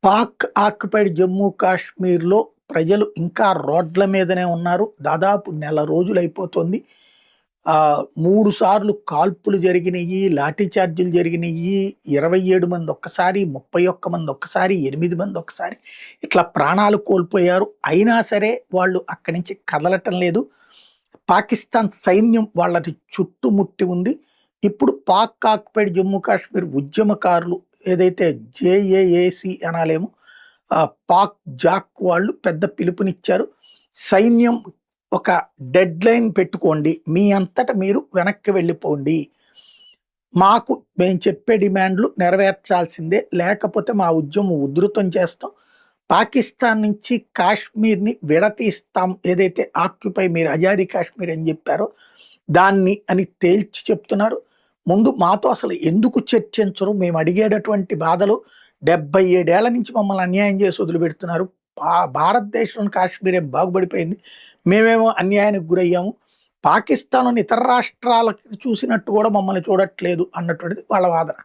Pak occupied Jammu కాశ్మీర్‌లో ప్రజలు ఇంకా రోడ్ల మీదనే ఉన్నారు. దాదాపు నెల రోజులైపోతుంది. 3 సార్లు కాల్పులు జరిగినియి, లాఠీ చార్జీలు జరిగినియి. 27 మంది ఒక్కసారి, 31 మంది ఒక్కసారి, 8 మంది ఒక్కసారి ఇట్లా ప్రాణాలు కోల్పోయారు. అయినా సరే వాళ్ళు అక్కడి నుంచి కదలటం లేదు. పాకిస్తాన్ సైన్యం వాళ్ళని చుట్టుముట్టి ఉంది. ఇప్పుడు పాక్ ఆక్యుపైడ్ జమ్మూ కాశ్మీర్ ఉద్యమకారులు ఏదైతే జేఏఏసీ అనాలేమో పాక్ జాక్ వాళ్ళు పెద్ద పిలుపునిచ్చారు. సైన్యం ఒక డెడ్‌లైన్ పెట్టుకోండి. మీ అంతట మీరు వెనక్కి వెళ్ళిపోండి. మేము చెప్పే డిమాండ్‌లు నెరవేర్చాల్సిందే. లేకపోతే మా ఉద్యమం ఉధృతం చేస్తాం. పాకిస్తాన్ నుంచి కాశ్మీర్‌ని విడతీస్తాం. ఏదైతే ఆక్యుపై మీరు ఆజాదీ కాశ్మీర్ అని చెప్పారో దాన్ని అని తేల్చి చెప్తున్నారు. ముందు మాతో అసలు ఎందుకు చర్చించరు? మేము అడిగేటటువంటి బాధలు 77 ఏళ్ల నుంచి మమ్మల్ని అన్యాయం చేసి వదిలిపెడుతున్నారు. భారతదేశంలోని కాశ్మీర్ ఏం బాగుపడిపోయింది. మేమేమో అన్యాయానికి గురయ్యాము. పాకిస్తాన్‌లోని ఇతర రాష్ట్రాలకు చూసినట్టు కూడా మమ్మల్ని చూడట్లేదు అన్నటువంటిది వాళ్ళ వాదన.